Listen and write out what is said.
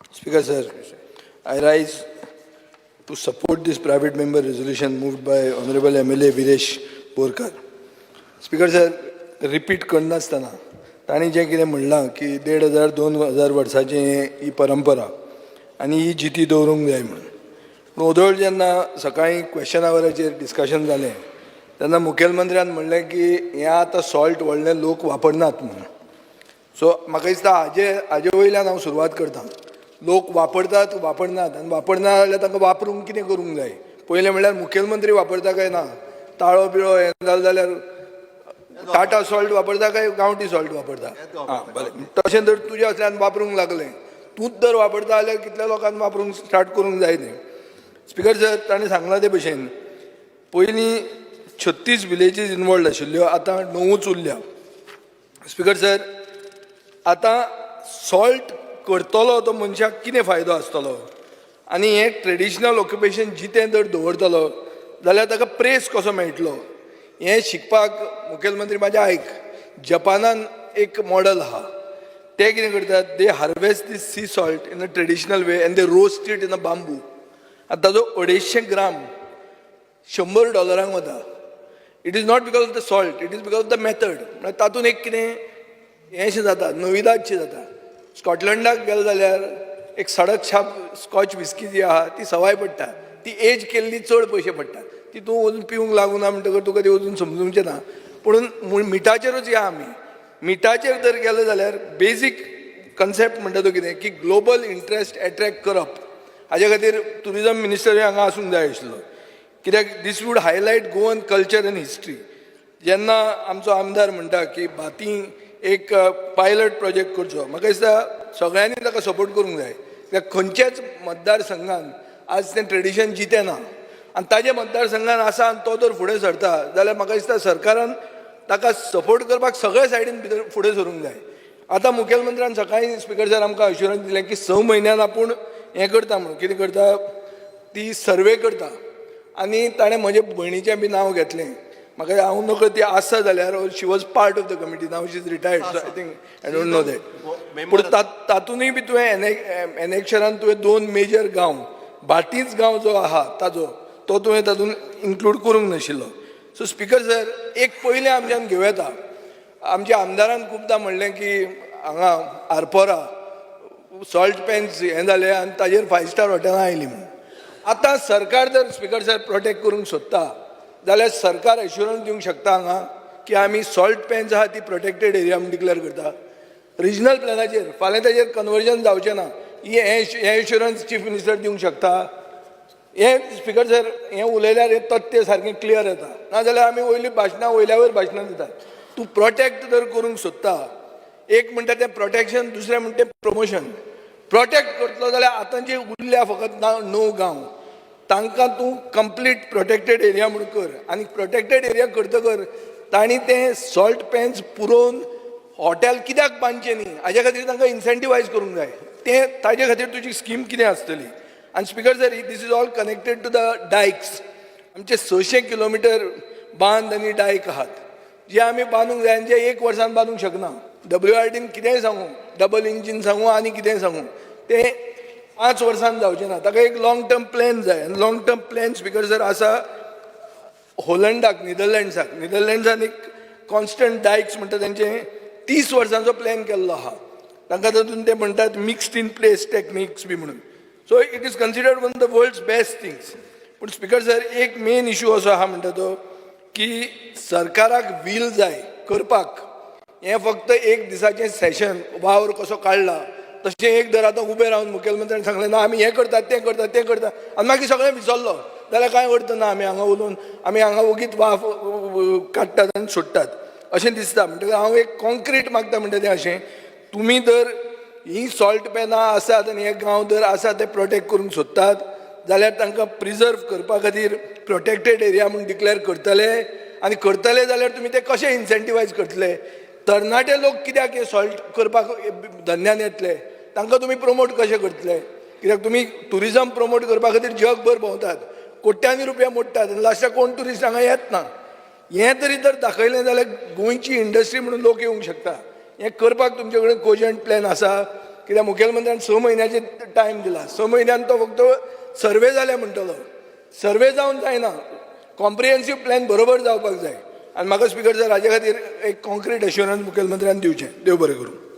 Speaker sir, I rise to support this private member resolution moved by Honorable MLA Viresh Borkar. Speaker sir, repeat करनासतना ताणी जे कितें म्हणलां की 1500-2000 वर्सांची ही परंपरा आनी ही जिती दवरूंक जाय म्हणून. पूण ओदोळ जेन्ना सकाळीं क्वेश्चन आवराचेर डिस्कशन जालें तेन्ना मुखेलमंत्र्यान म्हणलें की हें आतां सॉल्ट व्हडले लोक वापरनात म्हणून. सो म्हाका दिसता हाजे वयल्यान हांव सुरवात करतां. लोक वापरतात वापरनात आनी वापरना जाल्यार तांकां वापरूंक कितें करूंक जाय. पयलें म्हणल्यार मुखेलमंत्री वापरता काय ना, ताळो बिळो हें जालें जाल्यार टाटा सॉल्ट वापरता काय गांवठी सॉल्ट वापरता. हां बरें, तशें जर तुजें असल्यान वापरूंक लागलें, तूंच जर वापरता जाल्यार कितल्या लोकांक वापरूंक स्टार्ट करूंक जाय तें. स्पिकर सर, ताणें सांगलां ते भशेन पयलीं 36 विलेजीस इनवॉल्ड आशिल्ल्यो, आतां 9च उरल्या. स्पिकर सर, आतां सॉल्ट करतलो तो मनशाक कितें फायदो आसतलो आनी हें ट्रेडिशनल ऑक्युपेशन जितें जर दवरतलो जाल्यार ताका प्रेस कसो मेळटलो हें शिकपाक मुखेलमंत्री म्हाजें आयक. जपानान एक मॉडल आहा, ते कितें करतात, they harvest this sea salt in a traditional way and they roast it in a bamboo. आतां ताजो 250 ग्राम $100 वता. It is not because of the salt, it is because of the method. म्हळ्यार तातूंत एक कितें हेंशें जाता, नविदादशें जाता. स्कॉटलंडाक गेले जाल्यार एक सडक छाप स्कॉच विस्की जी आहा ती सवाय पडटा, ती एज केल्ली चड पयशे पडटा. ती तूं वचून पिवंक लागूना म्हणटकर तुका ती वचून समजूंकचें ना. पूण मिठाचेरूच या आमी. मिठाचेर जर गेले जाल्यार बेजीक कन्सेप्ट म्हणटा तो कितें की ग्लोबल इंट्रस्ट एट्रॅक्ट करप. हाजे खातीर टुरिजम मिनिस्टरूय हांगा आसूंक जाय आशिल्लो, कित्याक this would highlight Goan culture and history. जेन्ना आमचो आमदार म्हणटा की बाती एक पायलट प्रोजेक्ट करचो, म्हाका दिसता सगळ्यांनी ताका सपोर्ट करूंक जाय. कित्याक खंयच्याच मतदारसंघान आज तें ट्रेडिशन जितें ना आनी ताजे मतदारसंघान आसा आनी तो जर फुडें सरता जाल्यार म्हाका दिसता सरकारान ताका सपोर्ट करपाक सगळ्या सायडीन भितर फुडें सरूंक जाय. आतां मुखेलमंत्र्यान सकाळीं स्पिकर सर आमकां अश्युरन्स दिलें की 6 म्हयन्यान आपूण हें करता म्हणून. कितें करता, ती सर्वे करता. आनी ताणें म्हजे भयणीचें बी नांव घेतलें. म्हाका हांव नकळो ती आसा जाल्यार she was part of the committee, now she is retired, so I think I don't know that. पूण तातूंतय बी तुवें एनेक्शनान तुवें 2 मेजर गांव, भाटीच गांव जो आहा ताजो तो तुवें तातूंत इन्क्लूड करूंक नाशिल्लो. सो स्पिकर सर, एक पयलें आमच्यान घेवं येता. आमच्या आमदारान खुबदां म्हणलें की हांगा आरपोरा सॉल्ट पॅन्स हें जालें आनी ताजेर 5 स्टार हॉटेलां आयलीं म्हणून. आतां सरकार जर स्पिकर सर प्रोटेक्ट करूंक सोदता जाल्यार सरकार एश्युरन्स दिवंक शकता हांगा की आमी सॉल्ट पॅन्स आहा ती प्रोटेक्टेड एरिया म्हणून डिक्लेअर करता. रिजनल प्लॅनाचेर फाल्यां ताजेर कन्वर्जन जावचें ना, हे एश्युरन्स चीफ मिनिस्टर दिवंक शकता. हें स्पिकर सर हें उलयल्यार हें तथ्य सारकें क्लियर येता. नाजाल्यार आमी वयलीं भाशणां वयल्या वयर भाशणां दितात. तूं प्रोटेक्ट जर करूंक सोदता, एक म्हणटा तें प्रोटेक्शन, दुसरें म्हणटा तें प्रमोशन. प्रोटेक्ट करतलो जाल्यार आतां जे उरल्या फकत 9 गांव तांकां तूं कंप्लीट प्रोटेक्टेड एरिया म्हणून कर. आनी प्रोटेक्टेड एरिया करतकर तांणी तें सॉल्ट पॅन्स पुरोवन हॉटेल कित्याक बांदचें न्ही हाजे खातीर तांकां इन्सेंटिवायज करूंक जाय. तें ताजे खातीर तुजी स्कीम कितें आसतली. आनी speaker sir, this is all connected to the dykes. आमचे 600 किलोमिटर बांद आनी डायक आहात जे आमी बांदूंक जाय आनी जे 1 वर्सान बांदूंक शकना. WRDन कितेंय सांगू, डबल इंजीन सांगू आनी कितेंय सांगू, तें 5 वर्सान जावचें ना. ताका एक लॉंग टर्म प्लॅन जाय. आनी long term plan speaker sir आसा होलंडाक, नेदरलँड्सान एक कॉन्स्टंट डायक्स म्हणटा तेंचें 30 वर्सांचो प्लॅन केल्लो आहा. तांकां तातूंत ते म्हणटात मिक्स्ड इन प्लेस टेक्निक्स बी म्हणून. So it is considered one of the world's best things. पूण स्पिकर सर, एक मेन इशू असो आहा म्हणटा तो की सरकाराक वील जाय करपाक. हें फक्त एक दिसाचें सेशन वावर कसो काडला तशें एक दर आतां उबें रावन मुखेलमंत्र्यान सांगलें ना आमी हें करतात तें करतात तें करतात आनी मागीर सगळें विसरलो जाल्यार कांय अर्थ ना. आमी हांगा उलोवन आमी हांगा ओगीच वाफ काडटात आनी सोडटात अशें दिसता. म्हणटकीर हांव एक कॉन्क्रीट मागता म्हणटा तें अशें, तुमी जर ही सॉल्ट पॅनां आसात आनी हे गांव जर आसा ते प्रोटेक्ट करूंक सोदतात जाल्यार तांकां प्रिजर्व करपा खातीर प्रोटेक्टेड एरिया म्हणून डिक्लेअर करतले. आनी करतले जाल्यार तुमी ते कशें इन्सेंटिवायज करतले. तरणाटे लोक कित्याक हे सॉल्ट करपाक धंद्यान येतले, तांकां तुमी प्रमोट कशें करतले. कित्याक तुमी टुरिजम प्रमोट करपा खातीर जगभर भोंवतात, कोट्यांनी रुपया मोडटात आनी लास्टाक कोण टुरिस्ट हांगा येत ना. हें तरी जर दाखयलें जाल्यार गोंयची इंडस्ट्री म्हणून लोक येवंक शकता. हें करपाक तुमचे कडेन कोजंट प्लॅन आसा कित्याक मुखेलमंत्र्यान 6 म्हयन्याचे टायम दिला. 6 म्हयन्यान तो फक्त सर्वे जाले म्हणटलो. सर्वे जावन जायना. कॉम्प्रिहेन्सीव प्लॅन बरोबर जावपाक जाय. आनी म्हाका स्पीकर सर हाजे खातीर एक कॉन्क्रीट एश्युरन्स मुखेलमंत्र्यान दिवचें. देव बरें करूं.